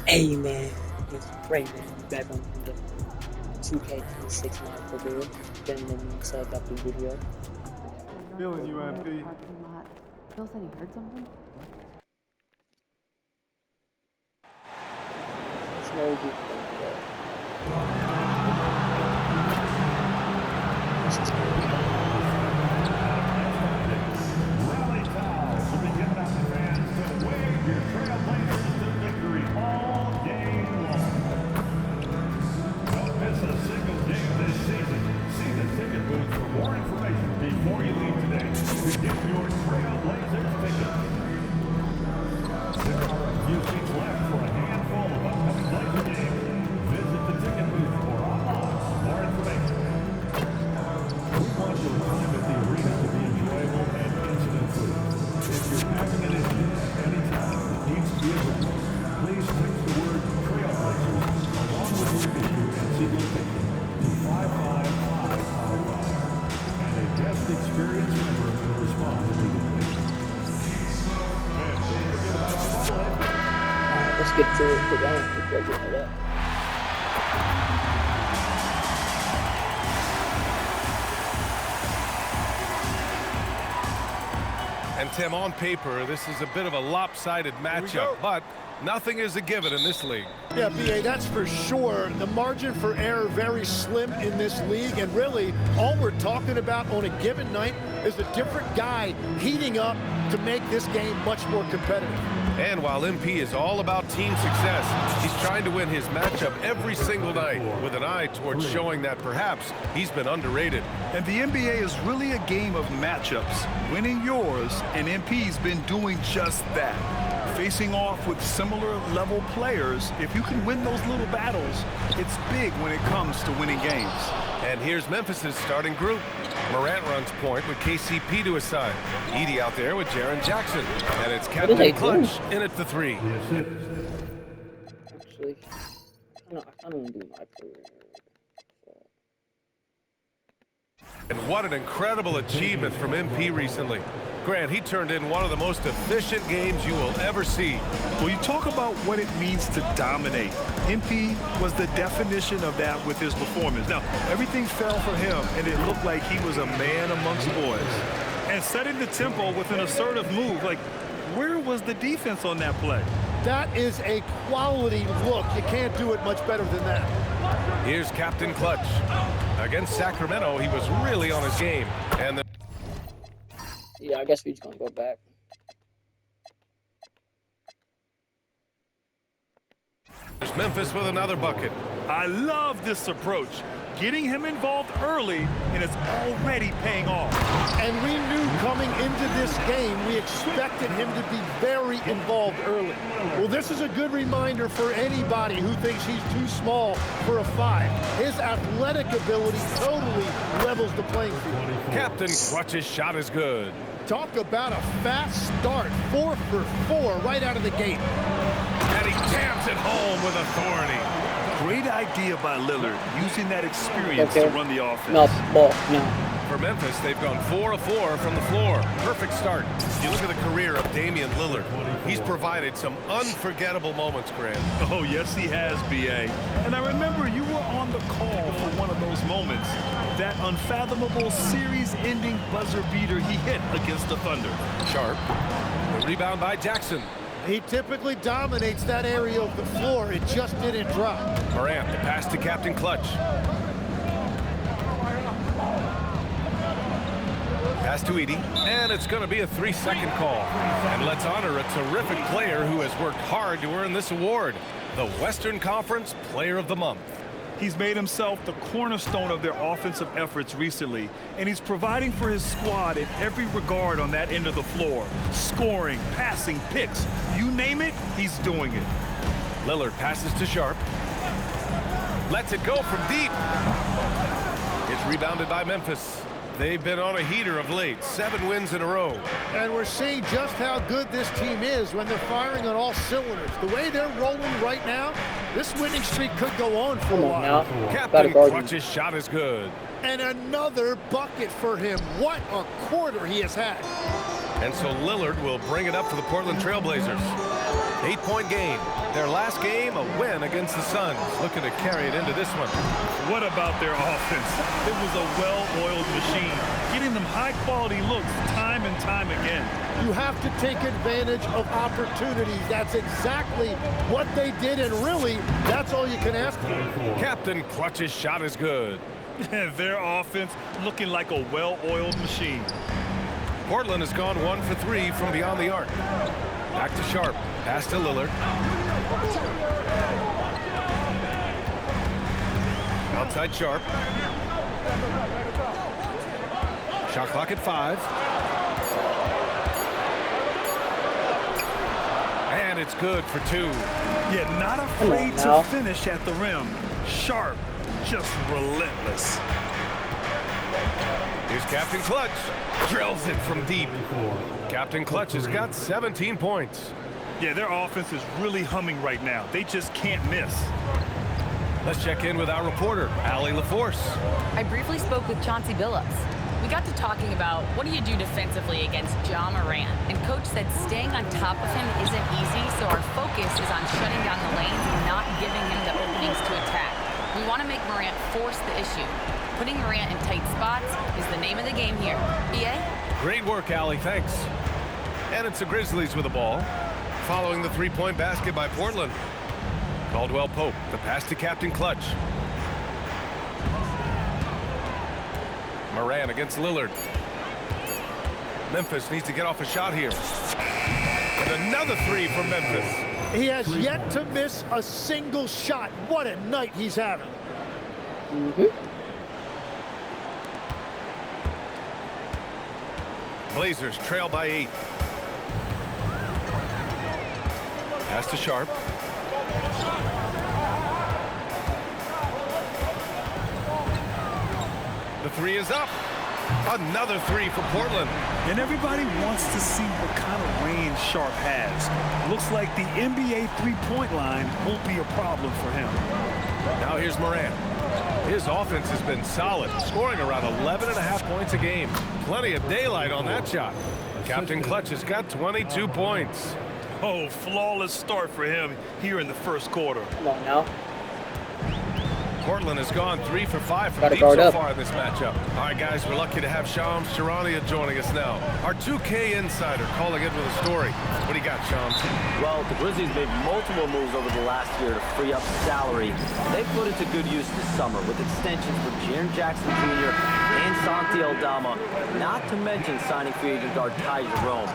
Hey man, it's great man. Back on the 2K26 mod for good. Then set up the video. Feeling you, MP. Phil said he heard something? It's no good. This is Rally calls will be given out to fans to wave your Trailblazers to victory all game long. Don't miss a single game this season. See the ticket booth for more information before you leave today to get your Trailblazers ticket. There are a few seats left for a handful of upcoming Blazer games. Visit the ticket booth or online for more information. We want your time at the arena to be enjoyable and incident-free. If you're having an issue at any time that needs to be addressed, please text the word Trailblazers along with your issue and seat location to 55555. And a guest experience member will respond immediately. And don't forget about our bobblehead. Alright, let's get to it. Put on before I get to that. And Tim, on paper, this is a bit of a lopsided matchup, but nothing is a given in this league. Yeah, BA, that's for sure. The margin for error very slim in this league, and really all we're talking about on a given night is a different guy heating up to make this game much more competitive. And while MP is all about team success, he's trying to win his matchup every single night with an eye towards showing that perhaps he's been underrated. And the NBA is really a game of matchups. Winning yours, and MP's been doing just that. Facing off with similar level players, if you can win those little battles, it's big when it comes to winning games. And here's Memphis's starting group. Morant runs point with KCP to his side. Edie out there with Jaren Jackson. And it's Captain Clutch in at the three. Actually, I don't want to do my career. And what an incredible achievement from MP recently. Grant, he turned in one of the most efficient games you will ever see. Well, you talk about what it means to dominate. MP was the definition of that with his performance. Now, everything fell for him, and it looked like he was a man amongst boys. And setting the tempo with an assertive move, like, where was the defense on that play? That is a quality look. You can't do it much better than that. Here's Captain Clutch. Against Sacramento, he was really on his game. And Yeah, I guess we're just gonna go back. there's Memphis with another bucket. I love this approach. Getting him involved early, and it's already paying off. And we knew coming into this game, we expected him to be very involved early. Well, this is a good reminder for anybody who thinks he's too small for a 5. His athletic ability totally levels the playing field. Captain Clutch's shot is good. Talk about a fast start. 4 for 4 right out of the gate. And he jams it home with authority. Great idea by Lillard, using that experience to run the offense. No, ball, no. For Memphis, they've gone 4 of 4 from the floor. Perfect start. You look at the career of Damian Lillard. He's provided some unforgettable moments, Grant. Oh, yes, he has, B.A. And I remember you were on the call for one of those moments. That unfathomable series-ending buzzer beater he hit against the Thunder. Sharp. The rebound by Jackson. He typically dominates that area of the floor. It just didn't drop. Morant, the pass to Captain Clutch. Pass to Edie, and it's going to be a 3-second call. And let's honor a terrific player who has worked hard to earn this award, the Western Conference Player of the Month. He's made himself the cornerstone of their offensive efforts recently, and he's providing for his squad in every regard on that end of the floor. Scoring, passing, picks, you name it, he's doing it. Lillard passes to Sharp. Lets it go from deep. It's rebounded by Memphis. They've been on a heater of late, 7 wins in a row. And we're seeing just how good this team is when they're firing on all cylinders. The way they're rolling right now, this winning streak could go on for a while. Captain Clutch's shot is good. And another bucket for him. What a quarter he has had. And so Lillard will bring it up for the Portland Trailblazers. 8-point game. Their last game, a win against the Suns. Looking to carry it into this one. What about their offense? It was a well-oiled machine, getting them high-quality looks time and time again. You have to take advantage of opportunities. That's exactly what they did, and really, that's all you can ask for. Captain Clutch's shot is good. Their offense looking like a well-oiled machine. Portland has gone 1 for 3 from beyond the arc. Back to Sharp. Pass to Lillard. Outside Sharp. Shot clock at 5. And it's good for 2. Yeah, not afraid to finish at the rim. Sharp, just relentless. Here's Captain Clutch. Drills it from deep. Captain Clutch has got 17 points. Yeah, their offense is really humming right now. They just can't miss. Let's check in with our reporter, Allie LaForce. I briefly spoke with Chauncey Billups. We got to talking about what do you do defensively against Ja Morant, and Coach said staying on top of him isn't easy, so our focus is on shutting down the lanes and not giving him the openings to attack. We want to make Morant force the issue. Putting Morant in tight spots is the name of the game here. EA? Great work, Allie. Thanks. And it's the Grizzlies with the ball. Following the three-point basket by Portland. Caldwell Pope, the pass to Captain Clutch. Morant against Lillard. Memphis needs to get off a shot here. And another 3 from Memphis. He has yet to miss a single shot. What a night he's having. Blazers trail by 8. Pass to Sharp. The 3 is up. Another 3 for Portland. And everybody wants to see what kind of range Sharp has. Looks like the NBA three-point line won't be a problem for him. Now here's Morant. His offense has been solid, scoring around 11.5 points a game. Plenty of daylight on that shot. Captain Clutch has got 22 points. Oh, flawless start for him here in the first quarter. Come on now. Portland has gone 3 for 5 from Gotta deep guard so up. far in this matchup. All right, guys, we're lucky to have Shams Charania joining us now. Our 2K insider calling in with a story. What do you got, Shams? Well, the Grizzlies made multiple moves over the last year to free up salary. They put it to good use this summer with extensions for Jaren Jackson Jr. and Santi Aldama, not to mention signing free agent guard Ty Jerome.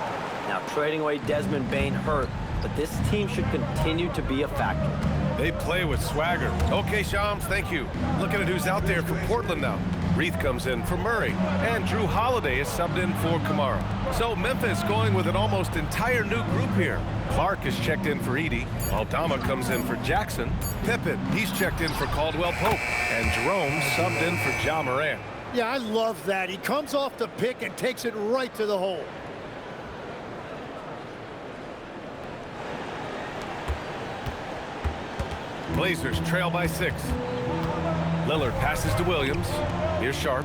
Now, trading away Desmond Bane hurt, but this team should continue to be a factor. They play with swagger. Okay, Shams, thank you. Looking at who's out there for Portland now. Reith comes in for Murray, and Drew Holiday is subbed in for Kamara. So Memphis going with an almost entire new group here. Clark is checked in for Edey. Aldama comes in for Jackson. Pippen, he's checked in for Caldwell Pope. And Jerome subbed in for Ja Morant. Yeah, I love that. He comes off the pick and takes it right to the hole. Blazers trail by 6. Lillard passes to Williams. Here's Sharp.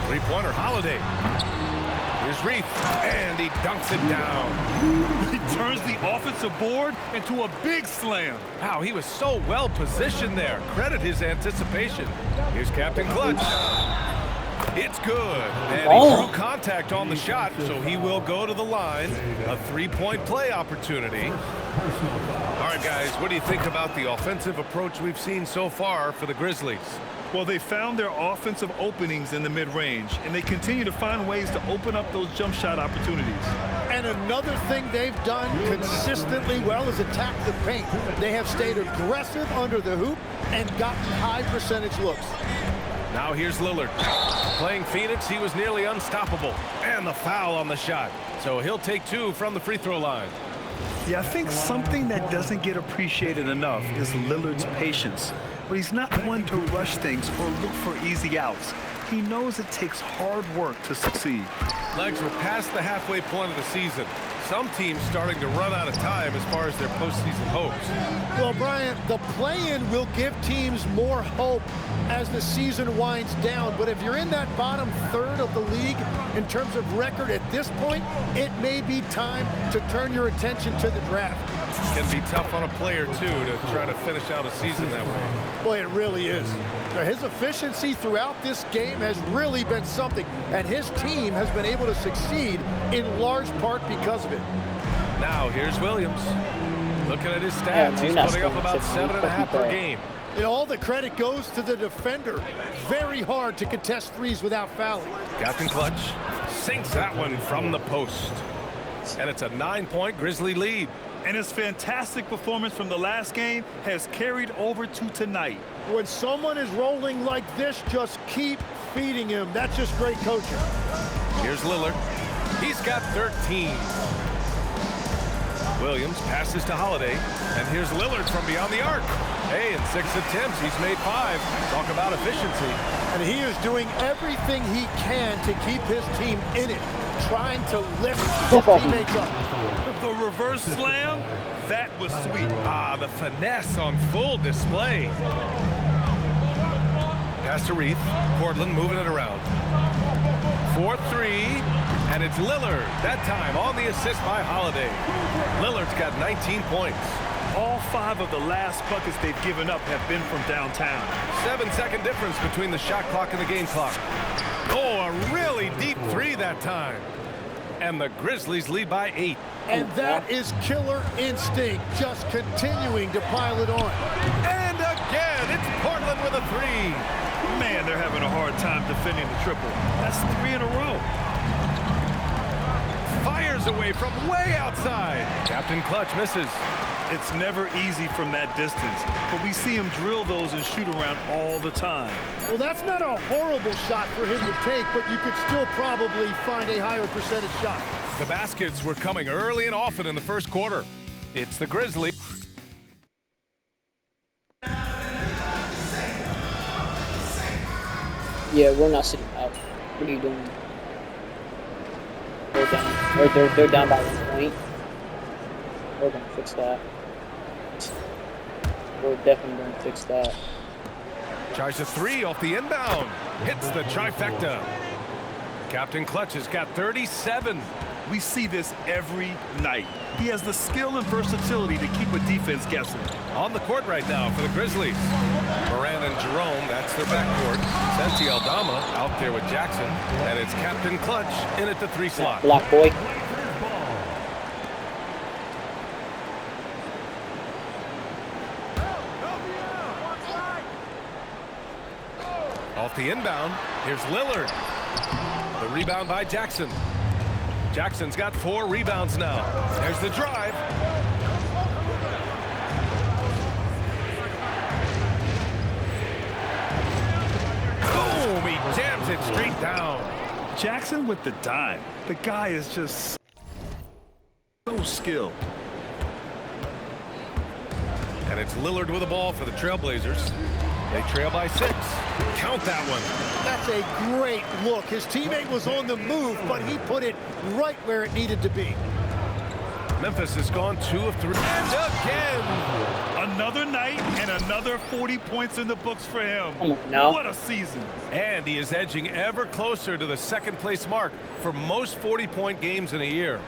Three-pointer, Holiday. Here's Reith, and he dunks it down. He turns the offensive board into a big slam. Wow, he was so well positioned there. Credit his anticipation. Here's Captain Clutch. It's good. And he drew contact on the shot, so he will go to the line. A three-point play opportunity. All right, guys, what do you think about the offensive approach we've seen so far for the Grizzlies? Well, they found their offensive openings in the mid-range, and they continue to find ways to open up those jump shot opportunities. And another thing they've done consistently well is attack the paint. They have stayed aggressive under the hoop and gotten high percentage looks. Now here's Lillard. Playing Phoenix, he was nearly unstoppable. And the foul on the shot. So he'll take 2 from the free throw line. Yeah, I think something that doesn't get appreciated enough is Lillard's patience. But he's not one to rush things or look for easy outs. He knows it takes hard work to succeed. Legs were past the halfway point of the season, some teams starting to run out of time as far as their postseason hopes. Well, Brian, the play-in will give teams more hope as the season winds down. But if you're in that bottom third of the league in terms of record at this point, it may be time to turn your attention to the draft. Can be tough on a player, too, to try to finish out a season that way. Boy, it really is. His efficiency throughout this game has really been something, and his team has been able to succeed in large part because of it. Now, here's Williams. Looking at his stats, he's putting up about 7.5 per game. And all the credit goes to the defender. Very hard to contest threes without fouling. Captain Clutch sinks that one from the post. And it's a 9-point Grizzly lead. And his fantastic performance from the last game has carried over to tonight. When someone is rolling like this, just keep feeding him. That's just great coaching. Here's Lillard. He's got 13. Williams passes to Holiday. And here's Lillard from beyond the arc. Hey, in 6 attempts, he's made 5. Talk about efficiency. And he is doing everything he can to keep his team in it, trying to lift his teammates up. The reverse slam, that was sweet. Ah, the finesse on full display. Pass to Reith. Portland moving it around. 4-3, and it's Lillard. That time on the assist by Holiday. Lillard's got 19 points. All 5 of the last buckets they've given up have been from downtown. 7-second difference between the shot clock and the game clock. Oh, a really deep 3 that time. And the Grizzlies lead by 8. And that is killer instinct, just continuing to pile it on. And again, it's Portland with a 3. Man, they're having a hard time defending the triple. That's 3 in a row. Fires away from way outside. Captain Clutch misses. It's never easy from that distance, but we see him drill those and shoot around all the time. Well, that's not a horrible shot for him to take, but you could still probably find a higher percentage shot. The baskets were coming early and often in the first quarter. It's the Grizzlies. Yeah, we're not sitting out. What are you doing? They're down. They're down by 1 point. We're gonna fix that. We're definitely gonna fix that. Tries a 3 off the inbound. Hits the trifecta. Captain Clutch has got 37. We see this every night. He has the skill and versatility to keep a defense guessing. On the court right now for the Grizzlies. Moran and Jerome, that's their backcourt. Santi Aldama out there with Jackson. And it's Captain Clutch in at the 3 slot. Block boy. Off the inbound, here's Lillard. The rebound by Jackson. Jackson's got 4 rebounds now. There's the drive. Boom, he jams it straight down. Jackson with the dime. The guy is just so skilled. And it's Lillard with the ball for the Trailblazers. They trail by 6. Count that one. That's a great look. His teammate was on the move, but he put it right where it needed to be. Memphis has gone 2 of 3. And again. Another night and another 40 points in the books for him. No. What a season. And he is edging ever closer to the 2nd place mark for most 40-point games in a year.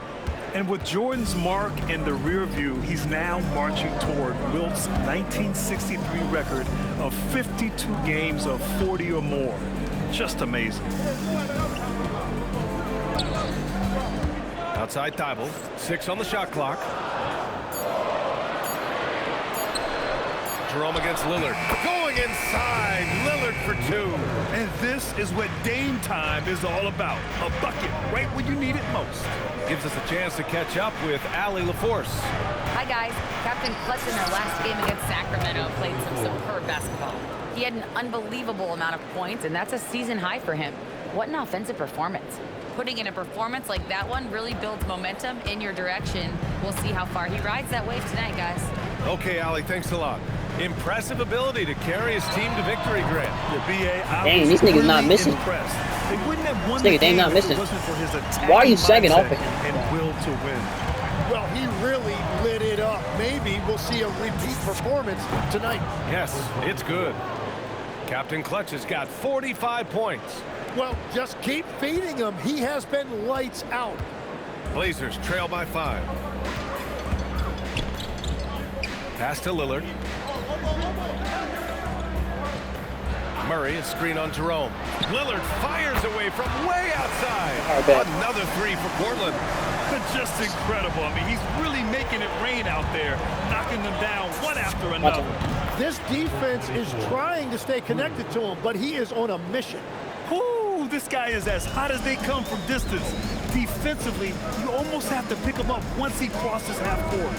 And with Jordan's mark in the rear view, he's now marching toward Wilt's 1963 record of 52 games of 40 or more. Just amazing. Outside Thibault, 6 on the shot clock. Jerome against Lillard. Going inside, Lillard for 2. And this is what Dame time is all about. A bucket right when you need it most. Gives us a chance to catch up with Allie LaForce. Hi, guys. Captain Clutch in their last game against Sacramento played some superb basketball. He had an unbelievable amount of points, and that's a season high for him. What an offensive performance. Putting in a performance like that one really builds momentum in your direction. We'll see how far he rides that wave tonight, guys. Okay, Allie, thanks a lot. Impressive ability to carry his team to victory, Grant. Dang, these niggas not missing. They wouldn't have won This nigga, the game not if missing. it wasn't for his attacking Why are you sagging mindset off of him? and will to win. maybe we'll see a repeat performance tonight. Yes, it's good. Captain Clutch has got 45 points. Well, just keep feeding him. He has been lights out. Blazers trail by 5. Pass to Lillard. Murray, a screen on Jerome. Lillard fires away from way outside. Another 3 for Portland. Just incredible. I mean, he's really making it rain out there, knocking them down one after another. This defense is trying to stay connected to him, but he is on a mission. Ooh, this guy is as hot as they come from distance. Defensively, you almost have to pick him up once he crosses half court.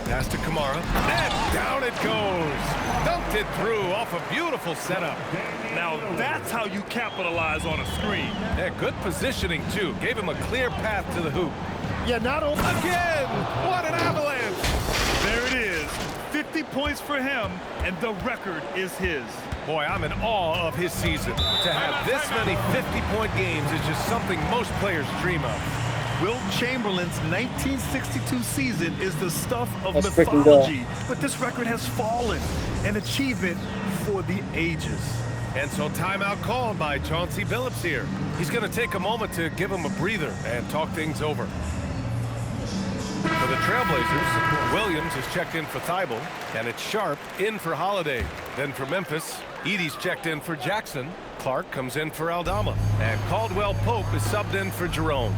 Pass to Kamara. And down it goes. Dunked it through off a beautiful setup. Now that's how you capitalize on a screen. Yeah, good positioning, too. Gave him a clear path to the hoop. Yeah, not only... Again! What an avalanche! There it is. 50 points for him, and the record is his. Boy, I'm in awe of his season. To have this many 50-point games is just something most players dream of. Wilt Chamberlain's 1962 season is the stuff of That's mythology, but this record has fallen. An achievement for the ages. And so timeout called by Chauncey Billups here. He's going to take a moment to give him a breather and talk things over. For the Trailblazers, Williams is checked in for Thibault, and it's Sharp in for Holiday. Then for Memphis, Edey's checked in for Jackson. Clark comes in for Aldama, and Caldwell Pope is subbed in for Jerome.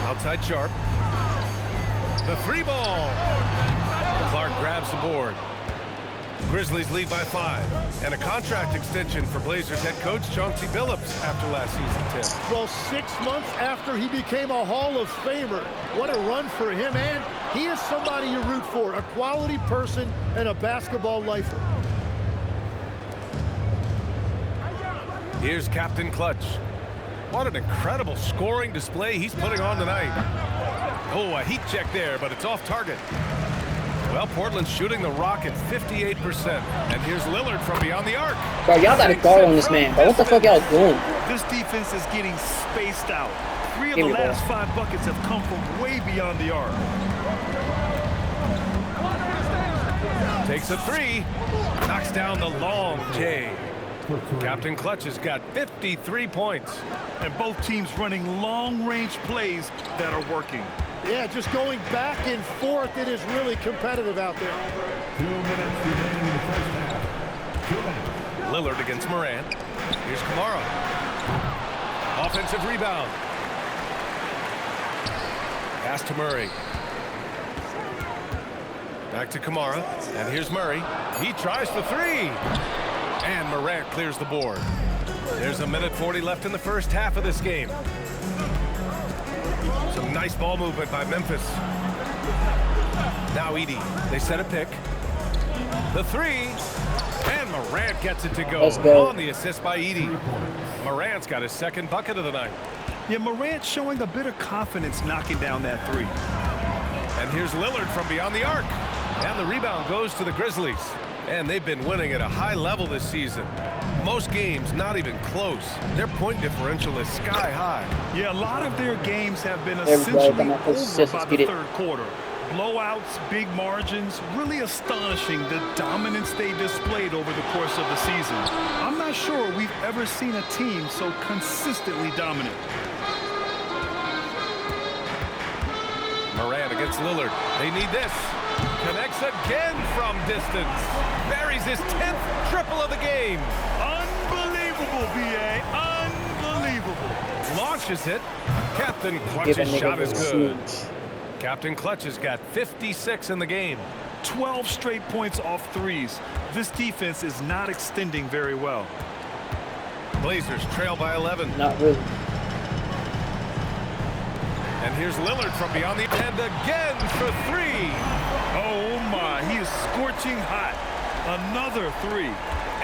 Outside Sharp. The 3 ball. Clark grabs the board. Grizzlies lead by 5. And a contract extension for Blazers head coach Chauncey Billups after last season, Tim. Well, 6 months after he became a Hall of Famer. What a run for him, and he is somebody you root for, a quality person and a basketball lifer. Here's Captain Clutch. What an incredible scoring display he's putting on tonight. Oh, a heat check there, but it's off target. Well, Portland's shooting the rock at 58%. And here's Lillard from beyond the arc. Bro, y'all got to guard on this man, bro. What the fuck y'all doing? This defense is getting spaced out. 3 of the last 5 buckets have come from way beyond the arc. Takes a 3. Knocks down the long J. Captain Clutch has got 53 points. And both teams running long-range plays that are working. Yeah, just going back and forth. It is really competitive out there. 2 minutes remaining in the first half. 2 minutes. Lillard against Morant. Here's Kamara. Offensive rebound. Pass to Murray. Back to Kamara. And here's Murray. He tries the 3. And Morant clears the board. There's a minute 40 left in the first half of this game. Some nice ball movement by Memphis. Now Edey. They set a pick. The 3. And Morant gets it to go. Let's go. On the assist by Edey. Morant's got his second bucket of the night. Yeah, Morant showing a bit of confidence knocking down that 3. And here's Lillard from beyond the arc. And the rebound goes to the Grizzlies. And they've been winning at a high level this season. Most games not even close. Their point differential is sky high. Yeah, a lot of their games have been essentially over by the third quarter. Blowouts, big margins, really astonishing the dominance they displayed over the course of the season. I'm not sure we've ever seen a team so consistently dominant. Morant against Lillard. They need this. Connects again from distance. Buries his 10th triple of the game. Unbelievable, B.A. Unbelievable. Launches it. Captain Clutch's shot is good. Captain Clutch has got 56 in the game. 12 straight points off 3s. This defense is not extending very well. Blazers trail by 11. Not really. And here's Lillard from beyond the end again for 3. Oh my, he is scorching hot. Another 3.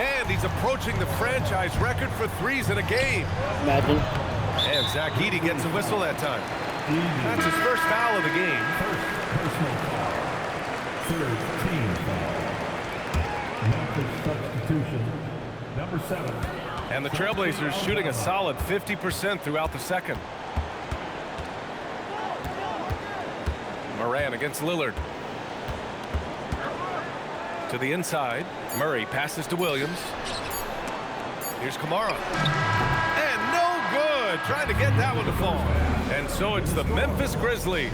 And he's approaching the franchise record for 3s in a game. Imagine. And Zach Edey gets a whistle that time. That's his first foul of the game. Personal foul. Third team foul. Memphis substitution. Number 7. And the Trailblazers shooting a solid 50% throughout the second. Moran against Lillard. To the inside. Murray passes to Williams. Here's Kamara. And no good. Trying to get that one to fall. And so it's the Memphis Grizzlies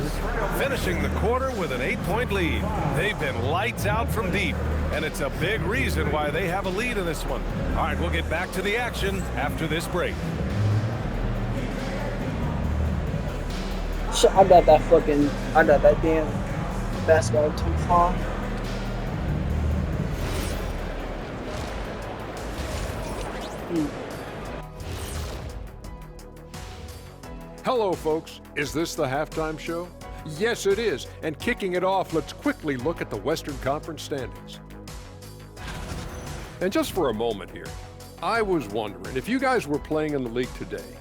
finishing the quarter with an 8-point lead. They've been lights out from deep. And it's a big reason why they have a lead in this one. All right, we'll get back to the action after this break. Shit, I got that damn basketball too far. Hello, folks. Is this the halftime show? Yes, it is. And kicking it off, let's quickly look at the Western Conference standings. And just for a moment here, I was wondering, if you guys were playing in the league today,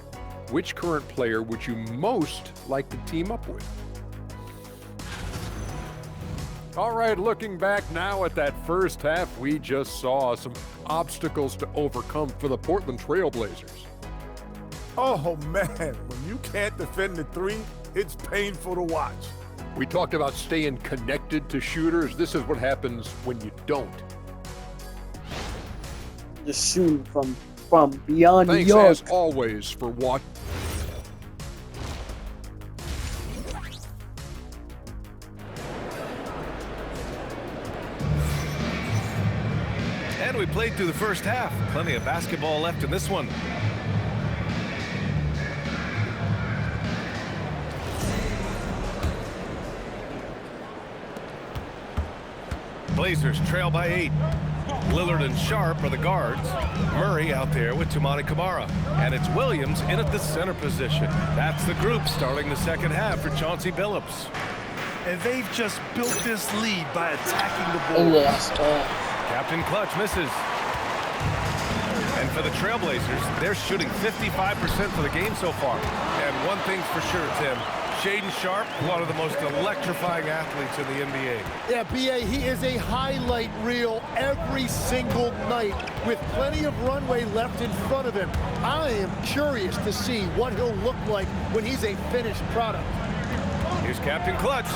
which current player would you most like to team up with? All right, looking back now at that first half, we just saw some obstacles to overcome for the Portland Trailblazers. Oh, man, when you can't defend the three, it's painful to watch. We talked about staying connected to shooters. This is what happens when you don't. Just shooting from beyond Thanks, York. as always, for watching. And we played through the first half. Plenty of basketball left in this one. Blazers trail by 8. Lillard and Sharp are the guards. Murray out there with Toumani Camara. And it's Williams in at the center position. That's the group starting the second half for Chauncey Billups. And they've just built this lead by attacking the ball. Captain Clutch misses. And for the Trailblazers, they're shooting 55% for the game so far. And one thing's for sure, Tim. Shaedon Sharp, one of the most electrifying athletes in the NBA. Yeah, B.A., he is a highlight reel every single night with plenty of runway left in front of him. I am curious to see what he'll look like when he's a finished product. Here's Captain Clutch.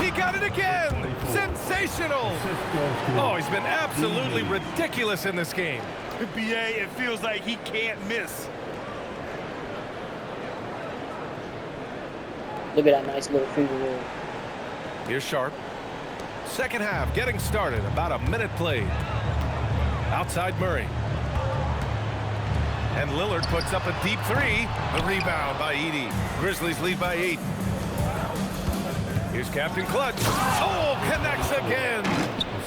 He got it again! Sensational! Oh, he's been absolutely ridiculous in this game. B.A., it feels like he can't miss. Look at that nice little finger roll. Here's Sharp. Second half getting started. About a minute played. Outside Murray. And Lillard puts up a deep three. The rebound by Edey. Grizzlies lead by 8. Here's Captain Clutch. Oh, connects again.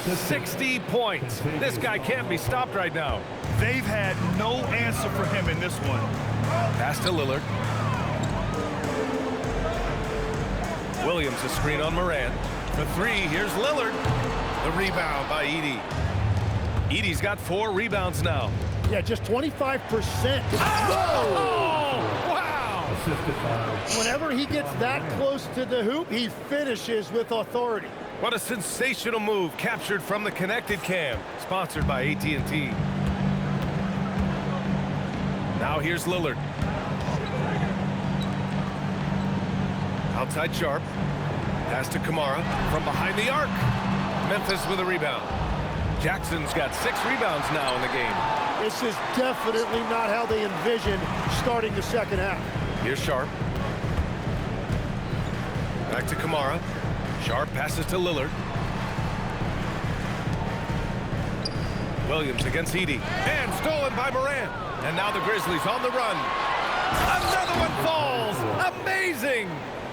60 points. This guy can't be stopped right now. They've had no answer for him in this one. Pass to Lillard. Williams a screen on Moran. For 3, here's Lillard. The rebound by Edey. Edey's got 4 rebounds now. Yeah, just 25%. Oh! Wow! Whenever he gets that close to the hoop, he finishes with authority. What a sensational move captured from the connected cam. Sponsored by AT&T. Now here's Lillard. Outside Sharp. Pass to Camara from behind the arc. Memphis with a rebound. Jackson's got 6 rebounds now in the game. This is definitely not how they envisioned starting the second half. Here's Sharp. Back to Camara. Sharp passes to Lillard. Williams against Edey. And stolen by Moran. And now the Grizzlies on the run. Another one falls. Amazing.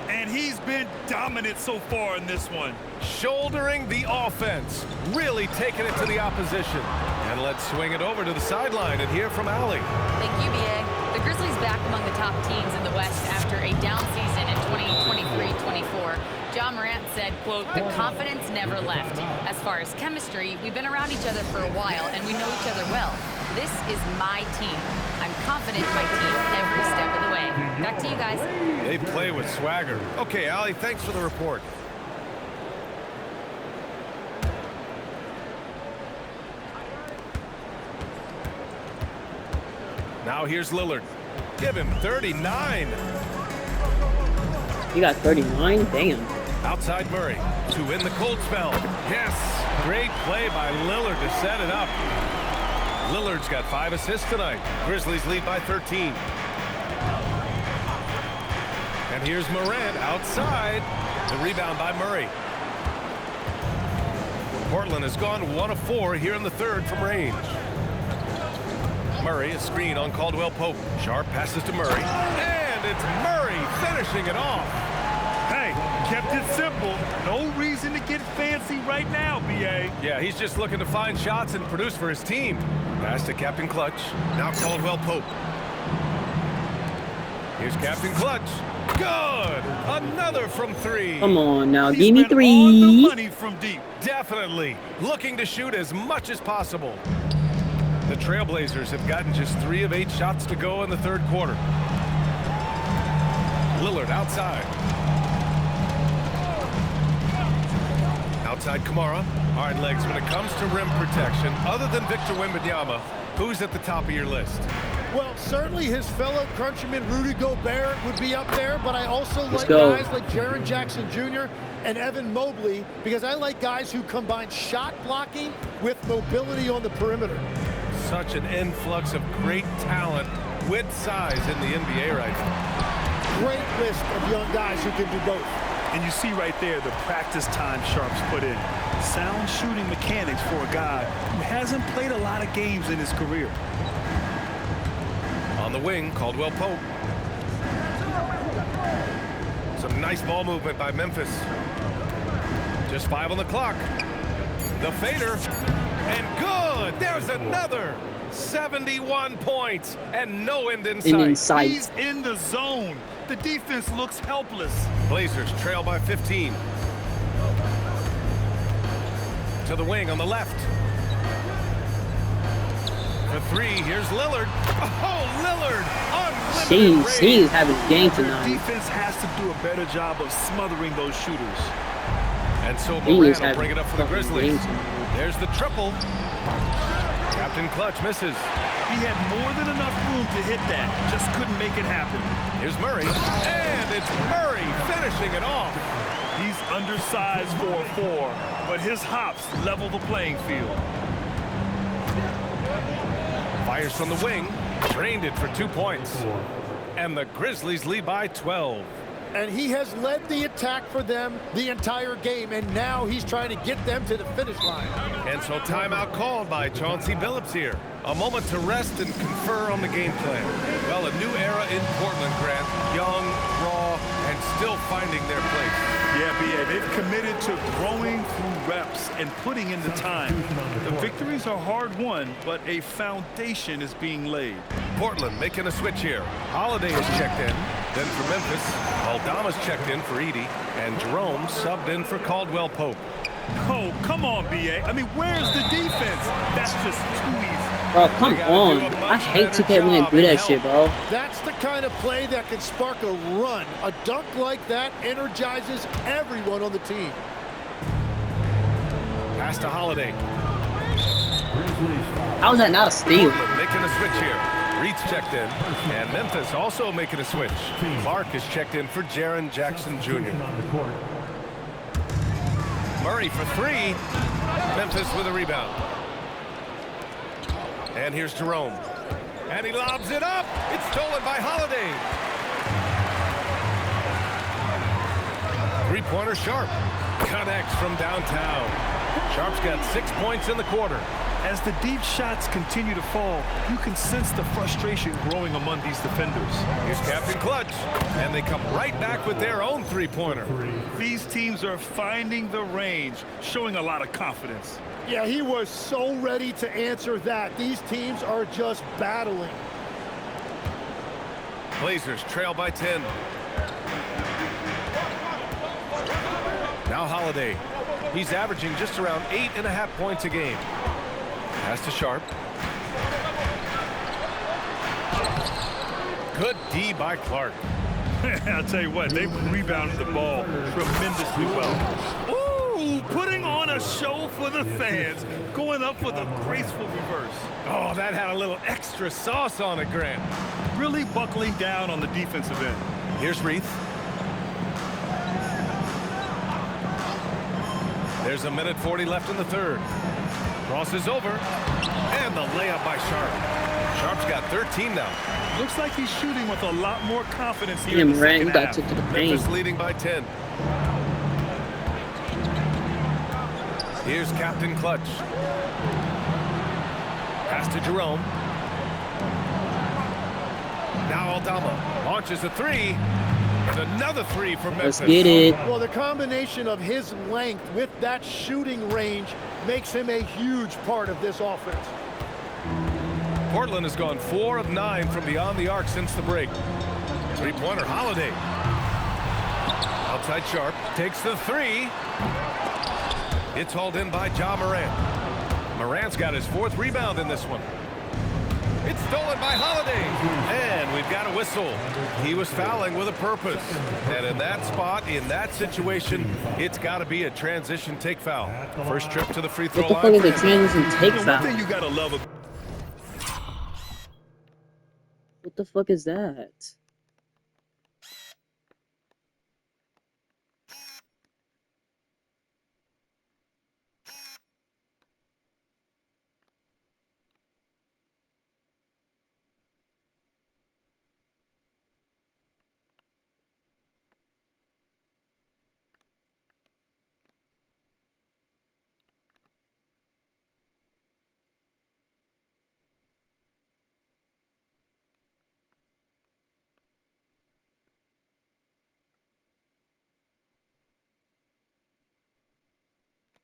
And he's been dominant so far in this one. Shouldering the offense. Really taking it to the opposition. And let's swing it over to the sideline and hear from Allie. Thank you, B.A. The Grizzlies back among the top teams in the West after a down season in 2023-24. John Morant said, quote, "The confidence never left. As far as chemistry, we've been around each other for a while and we know each other well. This is my team. I'm confident in my team every step of the way." Back to you guys. They play with swagger. Okay, Allie, thanks for the report. Now here's Lillard. Give him 39. You got 39? Damn. Outside Murray to win the cold spell. Yes, great play by Lillard to set it up. Lillard's got 5 assists tonight. Grizzlies lead by 13. And here's Morant outside. The rebound by Murray. Portland has gone 1 of 4 here in the third from range. Murray, a screen on Caldwell Pope. Sharp passes to Murray. And it's Murray finishing it off. Hey, kept it simple. No reason to get fancy right now, B.A. Yeah, he's just looking to find shots and produce for his team. Pass to Captain Clutch. Now Caldwell Pope. Here's Captain Clutch. Good! Another from 3. Come on now, He give me spent 3. all the money from deep. Definitely looking to shoot as much as possible. The Trailblazers have gotten just 3 of 8 shots to go in the third quarter. Lillard outside. Outside Kamara. Hard legs when it comes to rim protection. Other than Victor Wembanyama, who's at the top of your list? Well, certainly his fellow countryman Rudy Gobert would be up there, but I also like go. guys like Jaren Jackson Jr. and Evan Mobley because I like guys who combine shot blocking with mobility on the perimeter. Such an influx of great talent with size in the NBA right now. Great list of young guys who can do both. And you see right there the practice time Sharp's put in. Sound shooting mechanics for a guy who hasn't played a lot of games in his career. On the wing, Caldwell Pope. Some nice ball movement by Memphis. Just 5 on the clock. The fader. And good! There's another! 71 points and no end in sight. He's in the zone. The defense looks helpless. Blazers trail by 15. To the wing on the left. For 3, here's Lillard. Oh, Lillard! Unlimited range. He's having a game Their tonight. defense has to do a better job of smothering those shooters. And so He Morant is will having bring it up for the a fucking Grizzlies. game tonight. There's the triple. Captain Clutch misses. He had more than enough room to hit that. Just couldn't make it happen. Here's Murray. And it's Murray finishing it off. He's undersized for a 4, but his hops level the playing field. Fires from the wing. Drained it for 2 points. And the Grizzlies lead by 12. And he has led the attack for them the entire game, and now he's trying to get them to the finish line. And so timeout called by Chauncey Billups here. A moment to rest and confer on the game plan. Well, a new era in Portland, Grant. Young, raw, and still finding their place. Yeah, B.A., they've committed to growing through reps and putting in the time. The victories are hard-won, but a foundation is being laid. Portland making a switch here. Holiday is checked in. Then for Memphis, Aldama's checked in for Edey. And Jerome subbed in for Caldwell Pope. Oh, come on, B.A. I mean, where's the defense? That's just too easy. Bro, come on. I hate 2K when they do that shit, bro. That's the kind of play that can spark a run. A dunk like that energizes everyone on the team. Pass to Holiday. How is that not a steal? Portland making a switch here. Reed's checked in. And Memphis also making a switch. Mark is checked in for Jaren Jackson Jr. Murray for 3. Memphis with a rebound. And here's Jerome. And he lobs it up. It's stolen by Holiday. Three-pointer Sharp. Connects from downtown. Sharp's got 6 points in the quarter. As the deep shots continue to fall, you can sense the frustration growing among these defenders. Here's Captain Clutch. And they come right back with their own three-pointer. These teams are finding the range, showing a lot of confidence. Yeah, he was so ready to answer that. These teams are just battling. Blazers trail by 10. Now Holiday. He's averaging just around 8.5 points a game. Pass to Sharp. Good D by Clark. I'll tell you what, they rebounded the ball tremendously well. Ooh, Ooh, putting on a show for the fans. Going up with a graceful reverse. Oh, that had a little extra sauce on it, Grant. Really buckling down on the defensive end. Here's Reith. There's a minute 40 left in the third. Crosses over. And the layup by Sharp. Sharp's got 13 now. Looks like he's shooting with a lot more confidence here Damn, in the Rand second got half. to the paint. Memphis leading by 10. Here's Captain Clutch. Pass to Jerome. Now Aldama launches a three. And another three from Memphis. Let's get it. Well, the combination of his length with that shooting range makes him a huge part of this offense. Portland has gone 4 of 9 from beyond the arc since the break. Three-pointer, Holiday. Outside Sharp, takes the three. It's hauled in by Ja Morant. Morant's got his 4th rebound in this one. It's stolen by Holiday. And we've got a whistle. He was fouling with a purpose. And in that spot, in that situation, it's got to be a transition take foul. First trip to the free throw What the line. fuck is a transition take One foul? thing you gotta love. What the fuck is that?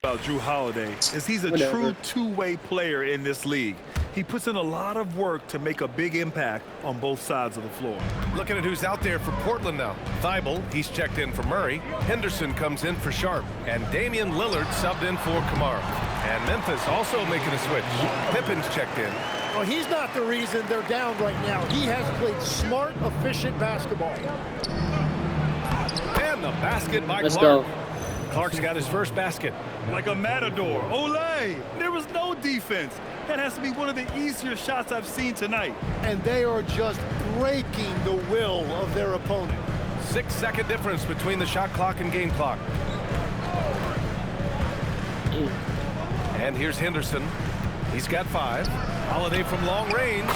About Drew Holiday is he's a true two-way player in this league. He puts in a lot of work to make a big impact on both sides of the floor. Looking at who's out there for Portland now. Thibault, he's checked in for Murray. Henderson comes in for Sharp. And Damian Lillard subbed in for Kamara. And Memphis also making a switch. Pippen's checked in. Well, he's not the reason they're down right now. He has played smart, efficient basketball. And the basket by Let's Clark. go. Clark's got his first basket. Like a matador. Olay! There was no defense. That has to be one of the easier shots I've seen tonight. And they are just breaking the will of their opponent. 6-second difference between the shot clock and game clock. And here's Henderson. He's got 5. Holiday from long range.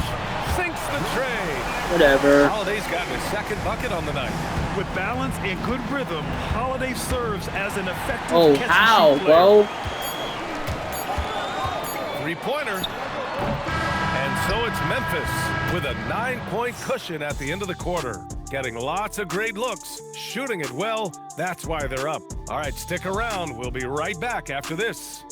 Sinks the tray. Whatever. Holiday's gotten his 2nd bucket on the night. With balance and good rhythm, Holiday serves as an effective Oh, catch-and-shoot how, player. bro? Three-pointer. And so it's Memphis with a 9-point cushion at the end of the quarter. Getting lots of great looks, shooting it well. That's why they're up. All right, stick around. We'll be right back after this.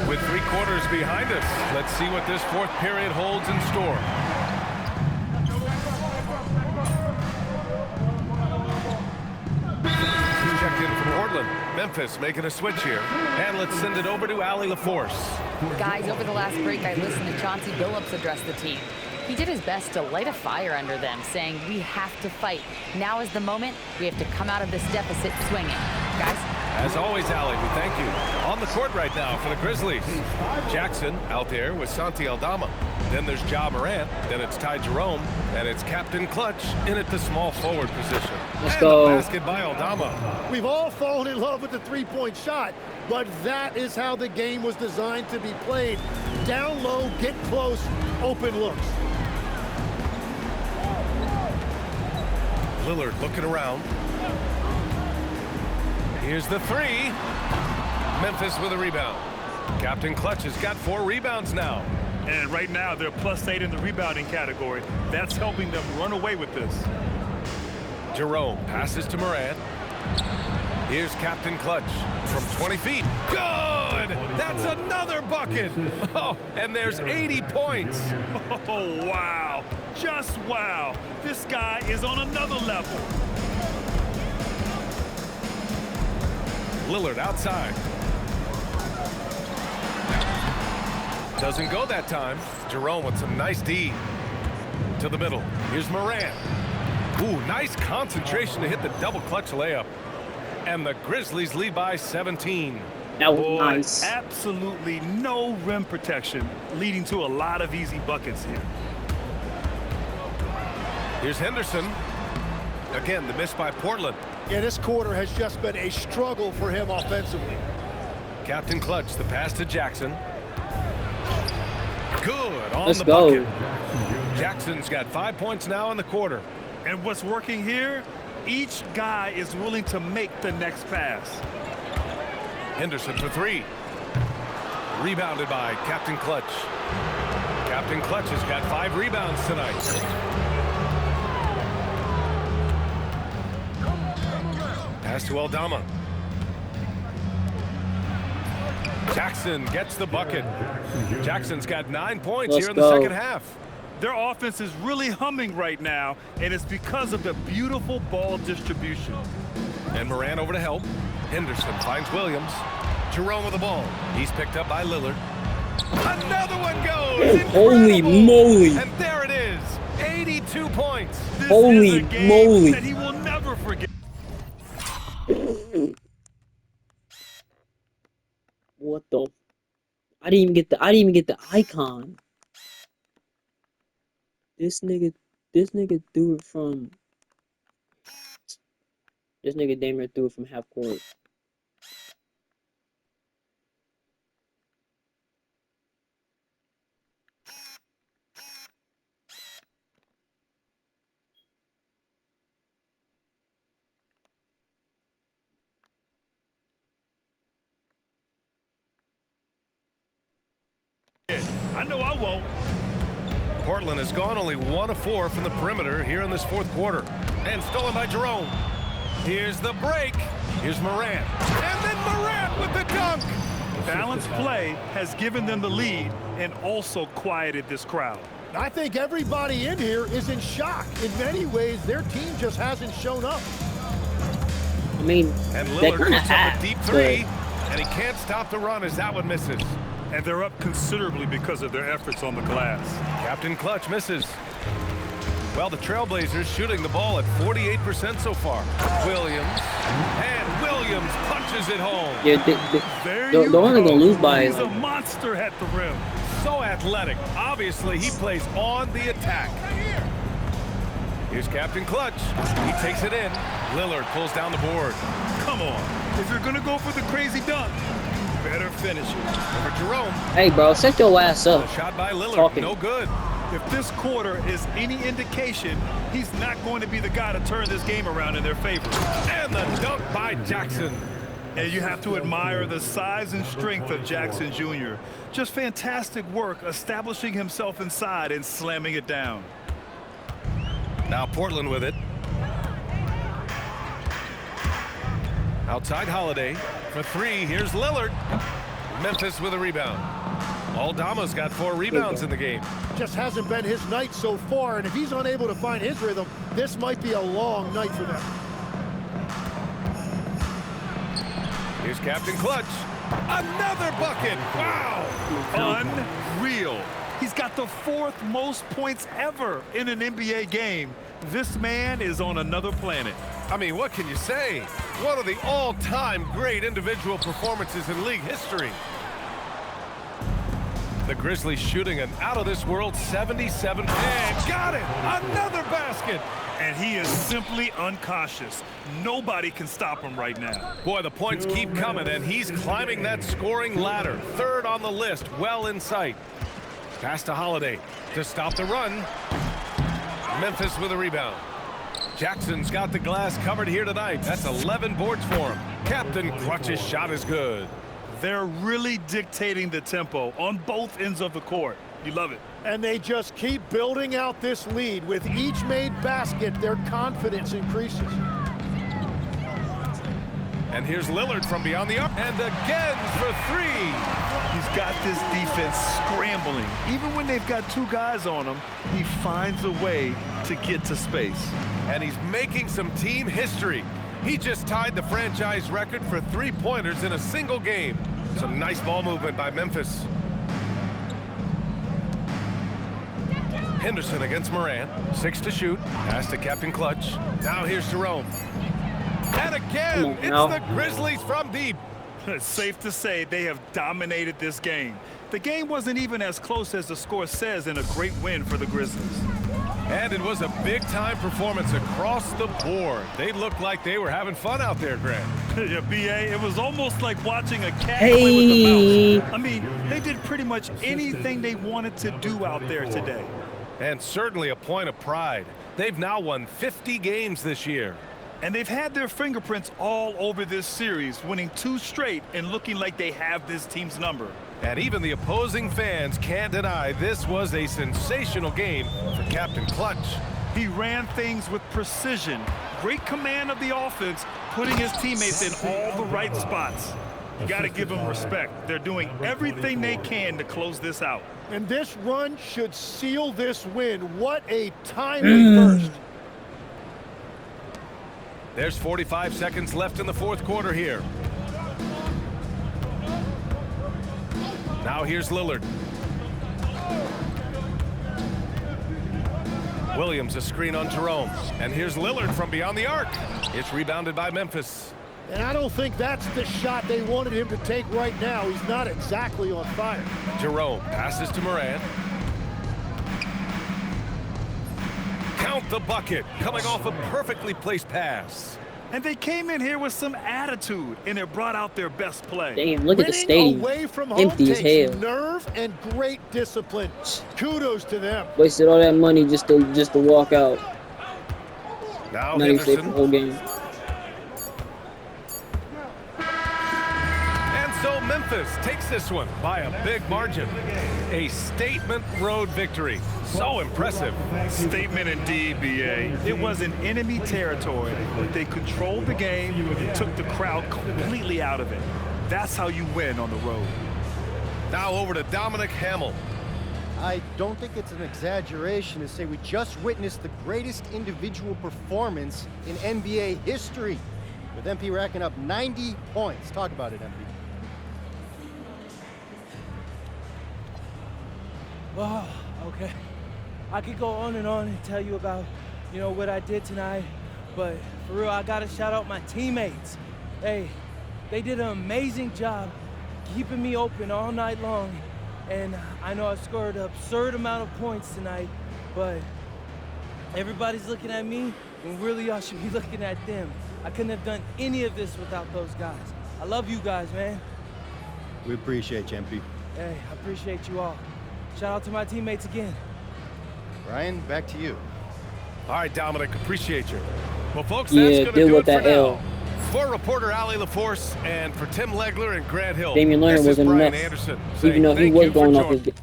With 3 quarters behind us, let's see what this 4th period holds in store. Checked in from Portland. Memphis making a switch here. And let's send it over to Allie LaForce. Guys, over the last break, I listened to Chauncey Billups address the team. He did his best to light a fire under them, saying, we have to fight. Now is the moment. We have to come out of this deficit swinging. Guys? As always, Allie, we thank you. On the court right now for the Grizzlies. Jackson out there with Santi Aldama. Then there's Ja Morant. Then it's Ty Jerome. And it's Captain Clutch in at the small forward position. Let's and go. The basket by Aldama. We've all fallen in love with the three-point shot, but that is how the game was designed to be played. Down low, get close, open looks. Lillard looking around. Here's the 3. Memphis with a rebound. Captain Clutch has got 4 rebounds now. And right now, they're +8 in the rebounding category. That's helping them run away with this. Jerome passes to Morant. Here's Captain Clutch from 20 feet. Good! That's another bucket! Oh, and there's 80 points. Oh, wow. Just wow. This guy is on another level. Lillard outside. Doesn't go that time. Jerome with some nice D. To the middle. Here's Morant. Ooh, nice concentration to hit the double clutch layup. And the Grizzlies lead by 17. That was Boy, nice. absolutely no rim protection, leading to a lot of easy buckets here. Here's Henderson. Again, the miss by Portland. Yeah, this quarter has just been a struggle for him offensively. Captain Clutch, the pass to Jackson. Good on Let's the go. bucket. Jackson's got 5 points now in the quarter. And what's working here, each guy is willing to make the next pass. Henderson for three. Rebounded by Captain Clutch. Captain Clutch has got 5 rebounds tonight. Pass to Aldama. Jackson gets the bucket. Jackson's got 9 points Let's here in the go. second half. Their offense is really humming right now, and it's because of the beautiful ball distribution. And Morant over to help. Henderson finds Williams. Jerome with the ball. He's picked up by Lillard. Another one goes. Holy Incredible. moly. And there it is. 82 points. This Holy is a game moly. that he will never forget. What the? I didn't even get the icon. This nigga threw it from. This nigga Damian threw it from half court. I know I won't. Portland has gone only 1 of 4 from the perimeter here in this fourth quarter. And stolen by Jerome. Here's the break. Here's Morant. And then Morant with the dunk. Balanced play has given them the lead and also quieted this crowd. I think everybody in here is in shock. In many ways, their team just hasn't shown up. I mean, And they Lillard kind of puts up a have, deep but three. And he can't stop the run as that one misses. And they're up considerably because of their efforts on the glass. Captain Clutch misses. Well, the Trailblazers shooting the ball at 48% so far. Williams. And Williams punches it home. yeah, they're only gonna lose by. He's a monster at the rim. So athletic. Obviously, he plays on the attack. Here's Captain Clutch. He takes it in. Lillard pulls down the board. Come on. If you're going to go for the crazy dunk, better finish it. For Jerome. Hey, bro, set your ass The up. shot by Lillard. Talking. No good. If this quarter is any indication, he's not going to be the guy to turn this game around in their favor. And the dunk by Jackson. And you have to admire the size and strength of Jackson Jr. Just fantastic work establishing himself inside and slamming it down. Now Portland with it. Outside Holiday for three. Here's Lillard. Memphis with a rebound. Aldama's got 4 rebounds in the game. Just hasn't been his night so far, and if he's unable to find his rhythm, this might be a long night for them. Here's Captain Clutch. Another bucket. Wow. Unreal. He's got the 4th most points ever in an NBA game. This man is on another planet. I mean, what can you say? One of the all-time great individual performances in league history. The Grizzlies shooting an out-of-this-world 77. And got it! Another basket! And he is simply uncautious. Nobody can stop him right now. Boy, the points keep coming, and he's climbing that scoring ladder. 3rd on the list, well in sight. Pass to Holiday to stop the run. Memphis with a rebound. Jackson's got the glass covered here tonight. That's 11 boards for him. Captain Clutch's shot is good. They're really dictating the tempo on both ends of the court. You love it. And they just keep building out this lead. With each made basket, their confidence increases. And here's Lillard from beyond the arc. And again for 3. He's got this defense scrambling. Even when they've got 2 guys on him, he finds a way to get to space. And he's making some team history. He just tied the franchise record for three-pointers in a single game. Some nice ball movement by Memphis. Henderson against Moran. 6 to shoot. Pass to Captain Clutch. Now here's Jerome. And again, it's the Grizzlies from deep. It's safe to say they have dominated this game. The game wasn't even as close as the score says in a great win for the Grizzlies. And it was a big-time performance across the board. They looked like they were having fun out there, Grant. Yeah, B.A., it was almost like watching a cat play with a mouse. I mean, they did pretty much anything they wanted to do out there today. And certainly a point of pride. They've now won 50 games this year. And they've had their fingerprints all over this series, winning 2 straight and looking like they have this team's number. And even the opposing fans can't deny this was a sensational game for Captain Clutch. He ran things with precision, great command of the offense, putting his teammates in all the right spots. You got to give them respect. They're doing everything they can to close this out. And this run should seal this win. What a timely burst. There's 45 seconds left in the fourth quarter here. Now here's Lillard. Williams a screen on Jerome. And here's Lillard from beyond the arc. It's rebounded by Memphis. And I don't think that's the shot they wanted him to take right now. He's not exactly on fire. Jerome passes to Moran. Count the bucket, coming off a perfectly placed pass. And they came in here with some attitude, and it brought out their best play. Damn, look at the Winning stadium. away from home Empty as takes hell. nerve and great discipline. Kudos to them. Wasted all that money just to walk out. Now Not even stay for the Henderson. whole game. And so Memphis takes this one by a big margin. A statement road victory. So impressive. Statement indeed, B.A. It was in enemy territory, but they controlled the game and took the crowd completely out of it. That's how you win on the road. Now over to Dominic Hamill. I don't think it's an exaggeration to say we just witnessed the greatest individual performance in NBA history, with MP racking up 90 points. Talk about it, MP. Oh, okay. I could go on and tell you about, what I did tonight, but for real, I gotta shout out my teammates. Hey, they did an amazing job keeping me open all night long, and I know I scored an absurd amount of points tonight, but everybody's looking at me when really y'all should be looking at them. I couldn't have done any of this without those guys. I love you guys, man. We appreciate you, MP. Hey, I appreciate you all. Shout out to my teammates again. Ryan, back to you. All right, Dominic, appreciate you. Well, folks, Yeah, that's going to deal do with it for that L. now. For reporter Ali LaForce and for Tim Legler and Grant Hill, Damian Lillard this is wasn't Brian enough. Anderson Even saying though he thank was you for going off joining. his...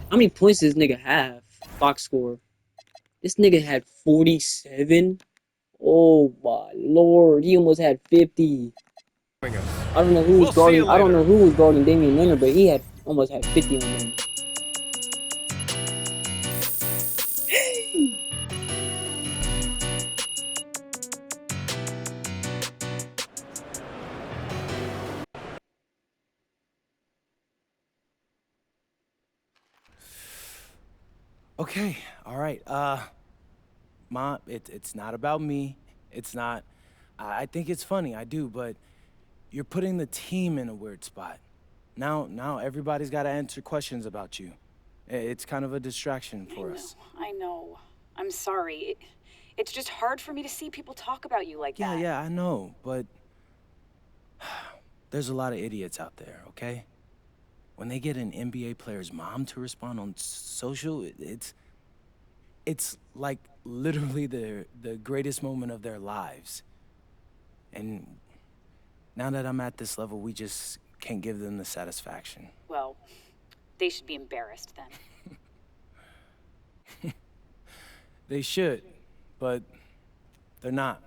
How many points does this nigga have? Box score. This nigga had 47. Oh my lord, he almost had 50. I don't know who was guarding. I don't know who was guarding Damian Lillard, but he had almost had 50 on him. Okay, all right. Mom, it's not about me. It's not. I think it's funny, I do, but you're putting the team in a weird spot. Now everybody's got to answer questions about you. It's kind of a distraction for us. I know. I'm sorry. It's just hard for me to see people talk about you like that. Yeah, I know, but there's a lot of idiots out there, okay? When they get an NBA player's mom to respond on social, it's like literally the greatest moment of their lives. And now that I'm at this level, we just can't give them the satisfaction. Well, they should be embarrassed then. They should, but they're not.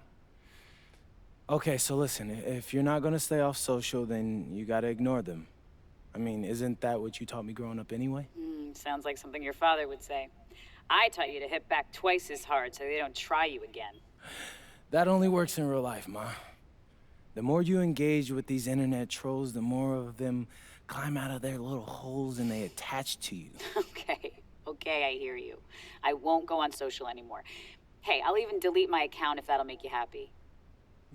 Okay, so listen, if you're not gonna stay off social, then you gotta ignore them. I mean, isn't that what you taught me growing up anyway? Sounds like something your father would say. I taught you to hit back twice as hard so they don't try you again. That only works in real life, Ma. The more you engage with these internet trolls, the more of them climb out of their little holes and they attach to you. Okay, I hear you. I won't go on social anymore. Hey, I'll even delete my account if that'll make you happy.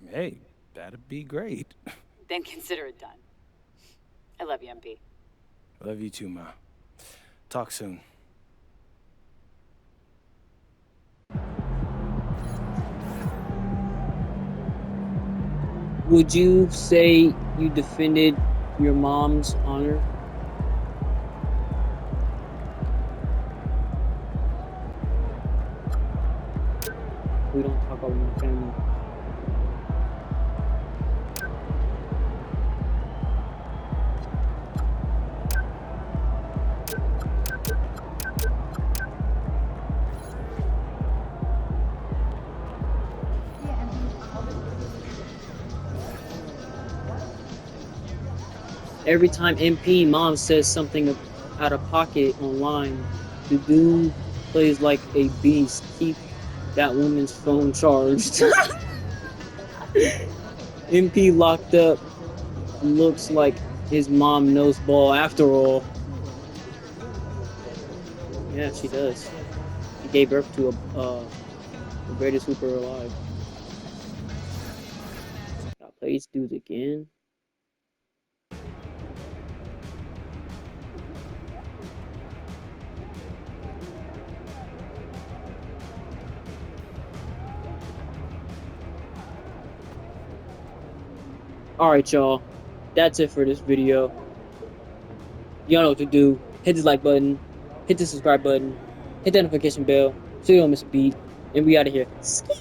Hey, that'd be great. Then consider it done. I love you, MP. Love you too, Ma. Talk soon. Would you say you defended your mom's honor? We don't talk about my family. Every time MP mom says something out of pocket online, the dude plays like a beast. Keep that woman's phone charged. MP locked up looks like his mom knows ball after all. Yeah, she does. She gave birth to the greatest hooper alive. Got plays dudes again. Alright, y'all. That's it for this video. Y'all know what to do. Hit the like button. Hit the subscribe button. Hit the notification bell so you don't miss a beat. And we out of here. Ski!